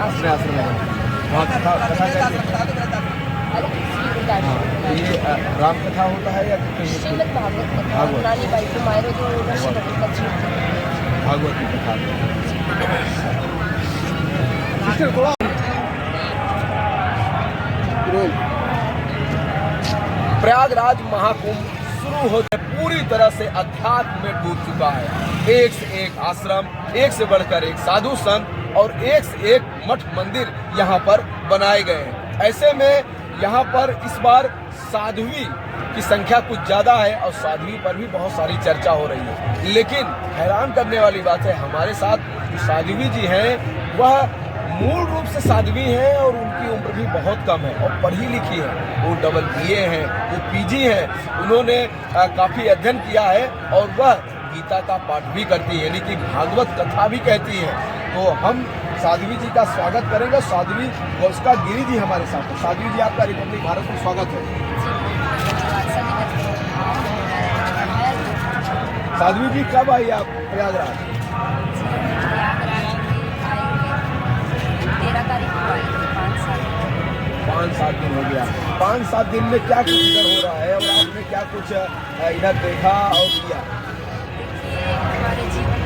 आश्रम है वहाँ कथा कथा करते हैं। हाँ, ये राम कथा होता है या श्रीमद् भागवत कथा पुरानी बाइबल मायरो जो ऋषि भागवत की कथा। प्रयागराज महाकुंभ शुरू होते पूरी तरह से अध्यात्म में डूब चुका है। एक से एक आश्रम, एक से बढ़कर एक साधु संत और एक से एक मठ मंदिर यहाँ पर बनाए गए हैं। ऐसे में यहाँ पर इस बार साध्वी की संख्या कुछ ज़्यादा है और साध्वी पर भी बहुत सारी चर्चा हो रही है। लेकिन हैरान करने वाली बात है, हमारे साथ जो साध्वी जी हैं वह मूल रूप से साध्वी हैं और उनकी उम्र भी बहुत कम है और पढ़ी लिखी है। वो डबल BA हैं, वो PG हैं, उन्होंने काफ़ी अध्ययन किया है और वह गीता का पाठ भी करती है, यानी कि भागवत कथा भी कहती है। तो हम साध्वी जी का स्वागत करेंगे। साध्वी गोस्का गिरी जी हमारे साथ हैं। साध्वी जी, आपका रिपब्लिक भारत में स्वागत है। साध्वी जी, कब आई आप प्रयागराज? 5-7 दिन हो गया। 5-7 दिन में क्या कुछ इधर हो रहा है और आपने क्या कुछ इधर देखा और किया? हमारे जीवन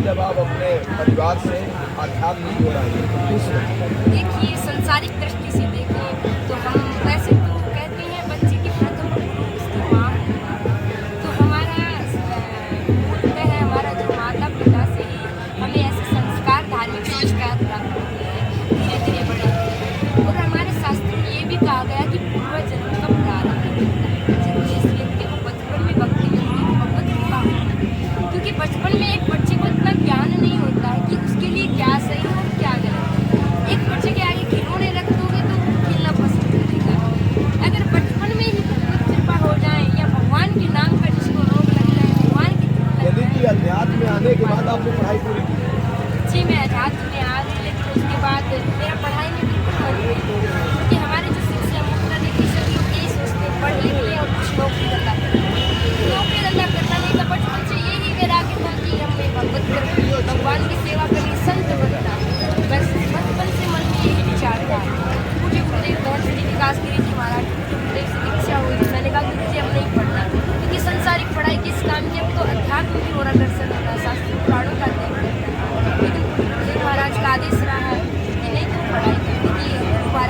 जब आप अपने परिवार से आध्यात्म हो रहा है? देखिए, संसारिक दृष्टि से देखें तो हम वैसे तो कहते हैं बच्चे की प्रथम गुरु उसकी माँ है। तो हमारा बोलते हैं हमारा जो माता पिता से ही हमें ऐसे संस्कार, धार्मिक संस्कार प्राप्त होते हैं धीरे धीरे बड़े। और हमारे शास्त्रों में ये भी कहा गया कि पूर्व जन्म का प्रारंभ होता है। जिस व्यक्ति को बचपन में भक्ति मिलती है बहुत कृपा होती है, क्योंकि बचपन में एक बच्चे को इतना ज्ञान नहीं होता है कि उसके लिए क्या सही और क्या गलत है। एक बच्चे के आगे खिलौने रख दोगे तो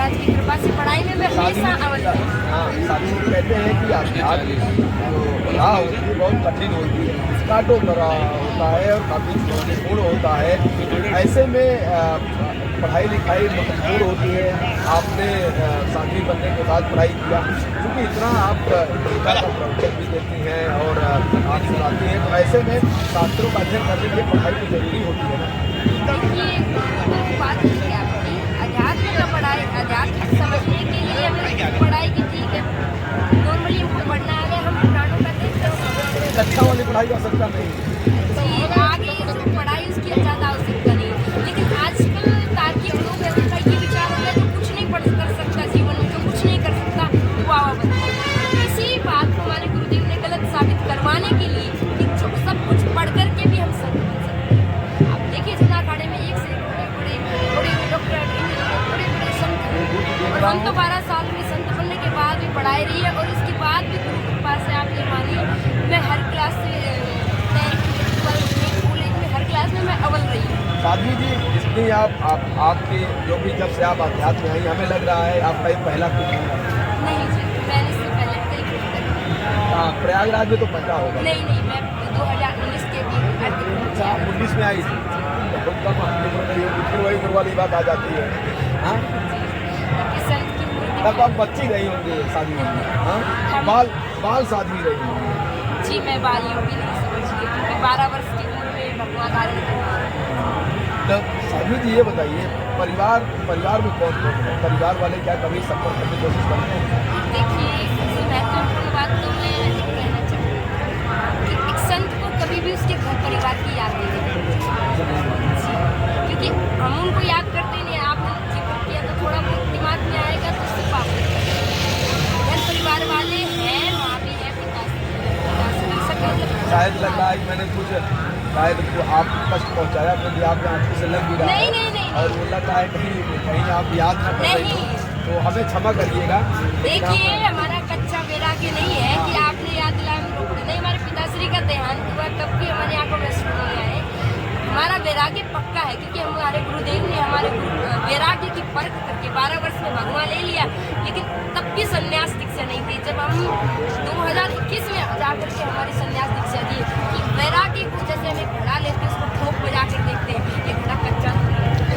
महाराज की कृपा से पढ़ाई में मैं हमेशा अव्वल रही। हाँ, साधु कहते हैं कि अध्यात्म जो राह होती है बहुत कठिन होती है, काटो भरा होता है और काफ़ी चुनौतीपूर्ण होता है। ऐसे में पढ़ाई लिखाई महत्वपूर्ण होती है। आपने साध्वी बनने के बाद पढ़ाई किया, क्योंकि इतना आप गीता का प्रवचन भी देती हैं और आप सुनाती हैं, तो ऐसे में शास्त्रों का अध्ययन करने के लिए पढ़ाई तो जरूरी होती है ना। देखिए, तो बात है आपकी अध्यात्म का पढ़ाई, अध्यात्म समझने के लिए हमें पढ़ाई की ठीक है, नॉर्मली हमको पढ़ना आ गया, हम पुराणों का देखते कक्षा वाली पढ़ाई का आवश्यकता नहीं है। आगे जो पढ़ाई उसकी ज़्यादा आवश्यकता नहीं है। लेकिन आजकल तार्किक लोग हैं, उनका ये विचार हो गया जो कुछ नहीं पढ़ कर सकता जीवन में, जो कुछ नहीं कर सकता वो आवा बनता है। इसी बात को हमारे गुरुदेव ने गलत साबित करवाने के लिए कि जो सब कुछ पढ़ करके भी हम संत बन सकते हैं। आप देखिए जुना अखाड़े में एक से बड़े डॉक्टर, इंजीनियर, बड़े संत हैं, और हम तो 12 साल में संत बनने के बाद भी पढ़ाई रही है, और इसके बाद भी गुरु कृपा से आप ये मानिए मैं हर क्लास से 10th, 12th में, कॉलेज में हर क्लास में मैं अव्वल रही हूँ। साध्वी जी, जितनी आपके जो भी जब से आप अध्यात्म में आई, हमें लग रहा है आपका ये पहला कुछ नहीं जी, मैंने इससे पहले कई कुछ करी। हाँ, प्रयागराज में तो पता होगा। नहीं, मैं 2019 के भी अच्छा, 19 में आई थी, तो बहुत कम उम्र में ये फिर वही उम्र वाली बात आ जाती है। हाँ, संत की मूर्ति तब आप बच्ची रही होंगी साध्वी में। हाँ, बाल साध्वी रही होंगी। जी, मैं बाल योगी नहीं समझती, क्योंकि 12 वर्ष की उम्र में भगवान धारण करना। तो साध्वी जी ये बताइए, परिवार में कौन है? परिवार वाले क्या कभी सफर करने की कोशिश करते हैं? देखिए, सबसे महत्वपूर्ण बात तो मैं कहना चाहूँगी कि एक संत को कभी भी उसके घर परिवार की याद नहीं करनी चाहिए, क्योंकि हम उनको याद करते नहीं। आपने जिक्र किया तो थोड़ा बहुत दिमाग में आएगा तो उससे पाप घर परिवार वाले हैं, माँ भी है, पिता शायद लग रहा है कि मैंने कुछ शायद आप कष्ट पहुँचाया, क्योंकि आपने आंखों से लग भी रहा है। नहीं। और वो लग रहा है कहीं आप याद ना कर रही हो, तो हमें क्षमा करिएगा। देखिए, हमारा कच्चा वैराग्य नहीं है कि आपने याद दिलाया हम रोक रहे नहीं। हमारे पिताश्री का देहांत हुआ तब भी हमारी आंखों में आंसू नहीं आए। हमारा वैराग्य पक्का है, क्योंकि हमारे गुरुदेव ने हमारे वैराग्य की परख करके 12 वर्ष में भगवान ले लिया, लेकिन तब भी संन्यास दीक्षा नहीं थी। जब हम 2021 में जाकर के हमारी संन्यास दीक्षा दी कि वैराग्य को जैसे हमें घड़ा लेते हैं, उसको ठोक बजा कर देखते हैं, ये घड़ा कच्चा है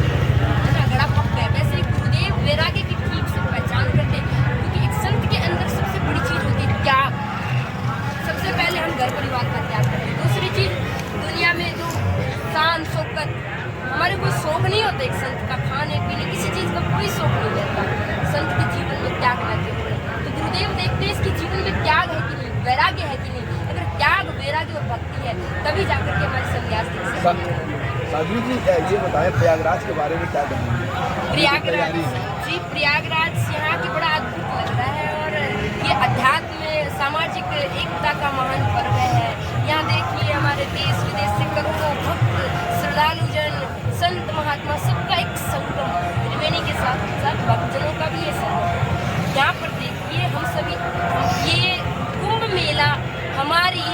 ना, घड़ा पक्का है, वैसे ही गुरुदेव वैराग्य की ठीक से पहचान करते हैं। क्योंकि एक संत के अंदर सबसे बड़ी चीज़ होती है त्याग। सबसे पहले हम घर परिवार का त्याग करते हैं। दूसरी चीज़, दुनिया में जो शान शौकत, हमारे कोई शौक नहीं होता एक संत का, खाने पीने किसी चीज़ का कोई शौक नहीं रहता। संत के जीवन में त्याग रहते हैं, तो गुरुदेव देखते हैं इसके जीवन में त्याग है कि नहीं, वैराग्य है कि नहीं। अगर त्याग, वैराग्य और भक्ति है तभी जाकर के हमारी संन्यास दीक्षा। साध्वी जी ये बताएं, प्रयागराज के बारे में क्या कहेंगे? प्रयागराज जी, प्रयागराज यहाँ की बड़ा अद्भुत लग रहा है, और ये अध्यात्म में सामाजिक एकता का महान पर्व है। यहाँ देखिए हमारे देश विदेश से करोड़ों भक्त, श्रद्धालु जन, संत महात्मा सबका एक संगम, त्रिवेणी के साथ साथ भक्तजनों का भी ये संगम। यहाँ पर देखिए हम सभी, ये कुंभ मेला हमारी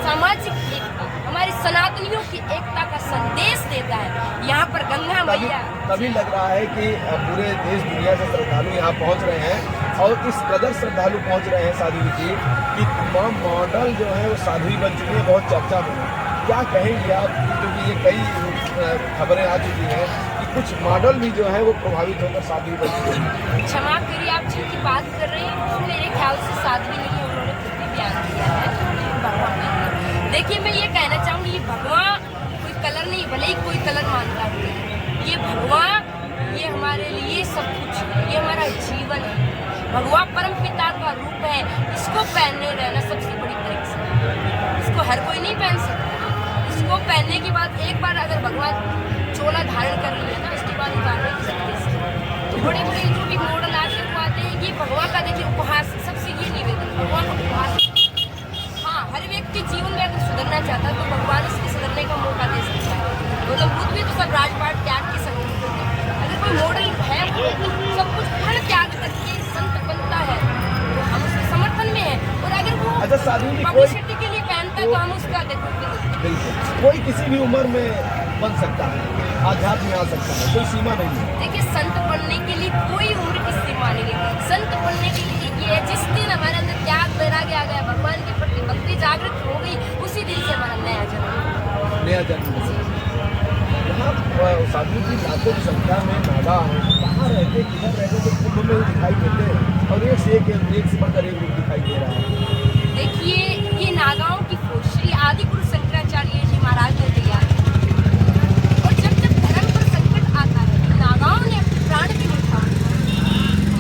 सामाजिक एकता, हमारी सनातनियों की एकता का संदेश देता है। यहाँ पर गंगा मैया, तभी लग रहा है कि पूरे देश दुनिया से श्रद्धालु यहाँ पहुँच रहे हैं, और इस कदर श्रद्धालु पहुँच रहे हैं साध्वी जी कि तमाम मॉडल जो है वो साध्वी बन चुकी है, बहुत चर्चा में। क्या कहेंगे आप, क्योंकि ये कई खबरें आ चुकी हैं कि कुछ मॉडल भी जो है वो प्रभावित होकर साध्वी बन चुके हैं? क्षमा करिए, आप जिनकी बात कर रहे हैं वो मेरे ख्याल से साध्वी नहीं है, उन्होंने खुद भी बयान किया है भगवान। देखिए, मैं ये कहना चाहूँगी, ये भगवान कोई कलर नहीं, भले ही कोई कलर मानता है, ये भगवान, ये हमारे लिए सब कुछ है, ये हमारा जीवन है। भगवान परम पिता का रूप है, इसको पहनने रहना सबसे बड़ी परीक्षा। इसको हर कोई नहीं पहन सकता। इसको पहनने के बाद एक बार अगर भगवान चोला धारण कर लिया ना, उसके बाद उतारने की सकते। तो बड़े बड़े जो भी मॉडल आते हैं वो आते हैं, ये भगवान का देखिए उपहास, सबसे ये निवेदन, भगवान का उपहास। हाँ, हर व्यक्ति जीवन में अगर सुधरना चाहता है तो भगवान इसके सुधरने का मौका दे सकता है। गौतम बुद्ध भी तो सब राजपाट त्याग के संग होते हैं। अगर कोई मॉडल है वो सब कुछ फल त्याग करके संत बनता है तो हम उसके समर्थन में है, और अगर वो अच्छा साध्वी जी, पब्लिसिटी के लिए पहनता है तो हम उसका देखो। बिल्कुल, कोई किसी भी उम्र में बन सकता है, आध्यात्म में आ सकता है, कोई सीमा नहीं है। देखिए, संत बनने के लिए कोई उम्र की सीमा नहीं है। संत बनने के लिए ये है, जिस दिन हमारे अंदर त्याग वैराग्य आ गया, भगवान के प्रति भक्ति जागृत हो गई, उसी दिन से हमारा नया जन्म। नया जन्म। यहाँ साधु की लाखों की संख्या में नागा है, कहाँ रहते, किधर रहते, तो कुंभ में ही दिखाई देते हैं और एक से बढ़कर एक रूप दिखाई दे रहा है। देखिए, ये नागाओं की फौज श्री आदि गुरु शंकराचार्य जी महाराज ने तैयार की। और जब जब धर्म पर संकट आता है, तो नागाओं ने अपने प्राण भी उठाए।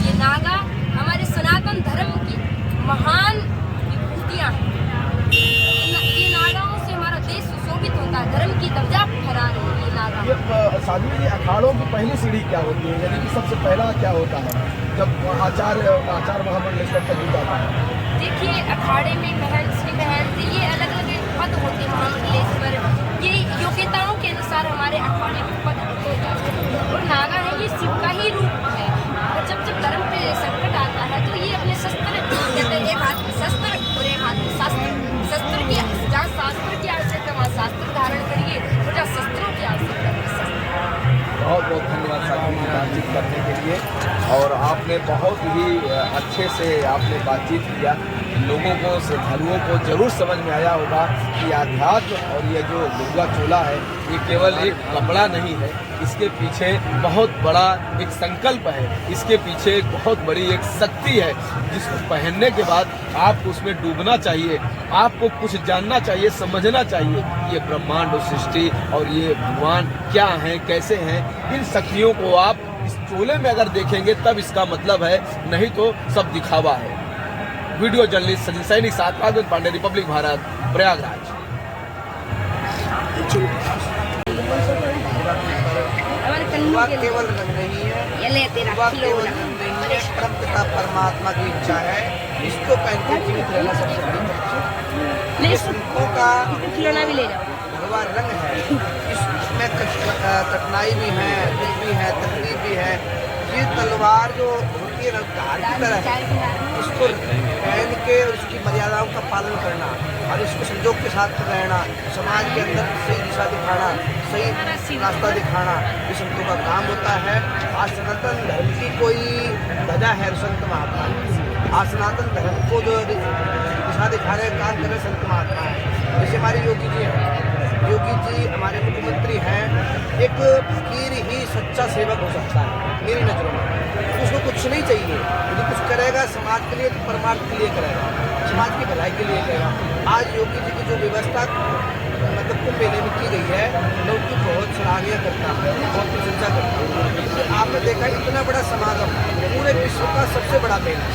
ये नागा हमारे सनातन धर्म की महान विभूतियाँ हैं। ये नागाओं से हमारा देश सुशोभित होता है, धर्म की ध्वजा फहरा रही है ये नागा। ये साधु जी, अखाड़ों की पहली सीढ़ी क्या होती है, यानी कि सबसे पहला क्या होता है जब आचार महामंडलेश्वर तक जाता है? देखिए, अखाड़े में महंत, श्री महंत, ये अलग अलग पद होते हैं महामंडलेश्वर। ये योग्यताओं के अनुसार हमारे अखाड़े में पद होता है। और नागा है, ये शिव का ही रूप है। और जब जब धर्म पे संकट आता है, तो ये अपने शस्त्र कहते हैं, एक हाथ में शस्त्र और एक हाथ में शास्त्र। शस्त्र की जहाँ शास्त्र की आवश्यकता, वहाँ शास्त्र धारण करिए, और जहाँ शस्त्रों की आवश्यकता, वहाँ शस्त्र। बहुत बहुत धन्यवाद साथी जी बातचीत करने के लिए। और आपने बहुत ही अच्छे से आपने बातचीत किया। लोगों को, श्रद्धालुओं को जरूर समझ में आया होगा कि आध्यात्म और ये जो दुर्गा चोला है, ये केवल एक कपड़ा नहीं है, इसके पीछे बहुत बड़ा एक संकल्प है, इसके पीछे एक बहुत बड़ी एक शक्ति है, जिसको पहनने के बाद आपको उसमें डूबना चाहिए, आपको कुछ जानना चाहिए, समझना चाहिए ये ब्रह्मांड और सृष्टि और ये भगवान क्या हैं, कैसे हैं। इन शक्तियों को आप इस चोले में अगर देखेंगे तब इसका मतलब है, नहीं तो सब दिखावा है। वीडियो जर्नलिस्ट सचिन सैनी, साथ राघव पांडे, रिपब्लिक भारत, प्रयागराज। केवल रंग नहीं है, केवल रंग नहीं है, परम पिता परमात्मा की इच्छा है। इसको पहन के जीवित रहना सबसे बड़ी इच्छा है। संतों का भगवा रंग है, इसमें कठिनाई भी है, दुख भी है, तकलीफ भी है। ये तलवार जो होती है धार की तरह है, इसको पहन के उसकी मर्यादाओं का पालन करना और इसको संजोग के साथ रहना, समाज के अंदर सही दिशा दिखाना, सही रास्ता दिखाना, ये संतों का काम होता है। आज सनातन धर्म की कोई ध्वजा है संत महात्मा है। आज सनातन धर्म को जो दिशा दिखाने का काम करे संत महात्मा है। जैसे हमारे योगी जी हैं, योगी जी हमारे मुख्यमंत्री हैं। एक फकीर ही सच्चा सेवक हो सकता है मेरी नज़रों में। उसको कुछ नहीं चाहिए, यदि कुछ करेगा समाज के लिए तो परमार्थ के लिए करेगा, समाज की भलाई के लिए करेगा। आज योगी जी की जो व्यवस्था मतलब कुंभ मेले में की गई है, मैं उसकी बहुत सराहनीय करता हूँ, बहुत प्रशंसा करता हूँ। तो आपने देखा इतना बड़ा समागम, पूरे विश्व का सबसे बड़ा मेला,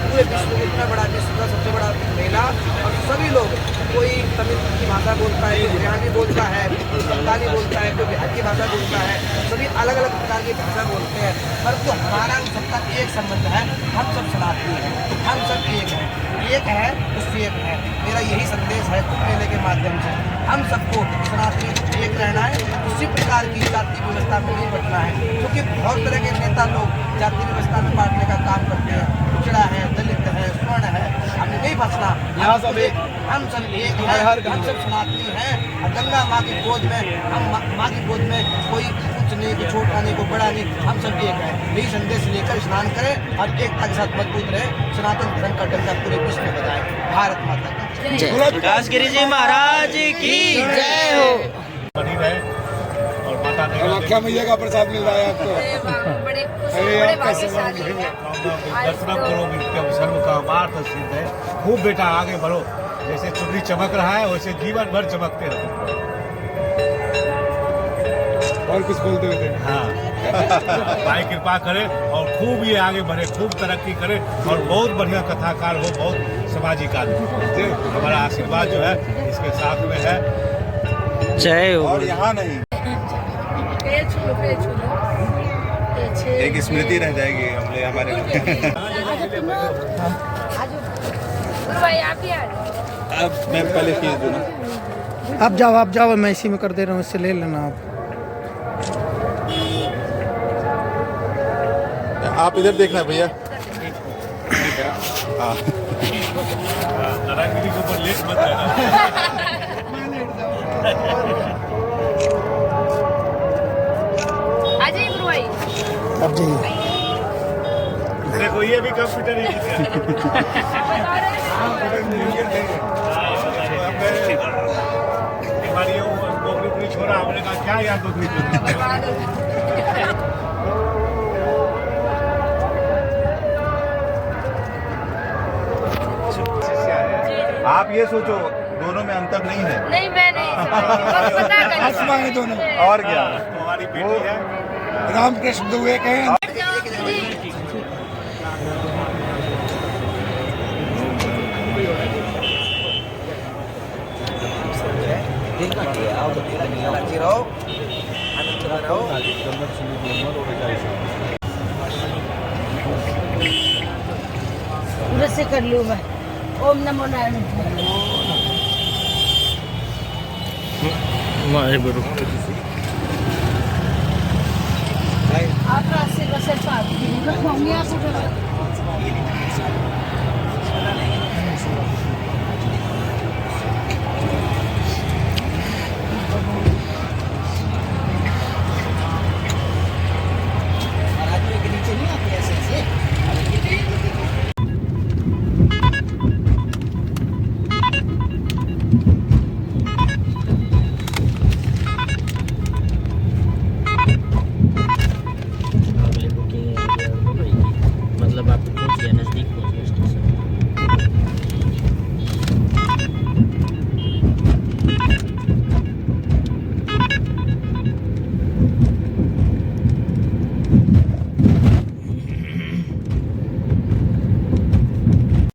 पूरे विश्व में इतना बड़ा, विश्व का सबसे बड़ा मेला, और सभी लोग, कोई तमिल की भाषा बोलता है, कोई हरियाणवी बोलता है, कोई बंगाली बोलता है, कोई बिहार की भाषा बोलता है, सभी अलग अलग प्रकार की भाषा बोलते हैं, परंतु हमारा सबका एक संबंध है, हम सब सनातनी हैं, हम सब एक हैं, एक है उससे एक है। मेरा यही संदेश है कुंभ मेले के माध्यम से, हम सबको सनातनी एक रहना है, उसी प्रकार की जाति व्यवस्था में नहीं बटना है, क्योंकि बहुत तरह के नेता लोग जाति व्यवस्था में बांटने का काम करते हैं, पिछड़ा है, दलित है, स्वर्ण है, हमें नहीं बचना। यहाँ सब एक, हम सब एक हैं, हम सब सनातनी हैं। और गंगा माँ की गोद में, हम माँ की गोद में कोई कुछ नहीं, कोई छोटा नहीं, कोई बड़ा नहीं, हम सब एक हैं। यही संदेश लेकर स्नान करें और एकता के साथ मजबूत रहें, सनातन धर्म का डंका पूरे विश्व में बजाएं। भारत माता की जय। विकास गिरी जी महाराज की जय हो। बनी रहे और माता कामाख्या मैया का प्रसाद मिल रहा है आपको। बड़े खुश, अरे बड़े आपका भाग्यशाली हैं। दर्शन करोगे सर्व का वार्ता सिद्ध है। खूब बेटा आगे बढ़ो, जैसे चुनरी चमक रहा है वैसे जीवन भर चमकते रहो। और कुछ बोलते हुए हाँ भाई कृपा करे और खूब ये आगे बढ़े, खूब तरक्की करे और बहुत बढ़िया कथाकार हो, बहुत सामाजिक आदमी। हमारा आशीर्वाद जो है इसके साथ में है। जय हो। और यहाँ नहीं, एक स्मृति रह जाएगी हमले हमारे गुरु भाई आप ही आ रहे अब मैं पहले खींच दूँ ना। आप जाओ, मैं इसी में कर दे रहा हूँ, इससे ले लेना आप इधर देखना भैया। हाँ नारायण गिरी के ऊपर लेट मत जाना। अब जाइए। देखो ये भी कंप्यूटर ही हमारी नौकरी पूरी छोड़ा, हमने कहा क्या यार नौकरी आप ये सोचो दोनों में अंतर नहीं है। नहीं मैं नहीं बस पता कर आसमान है दोनों, और क्या, हमारी बेटी है। रामकृष्ण दो एक हैं। रहो, आनंद में रहो। पूरे से कर लूँ मैं। ओम नमो नारायण। आपका आशीर्वाद से पाप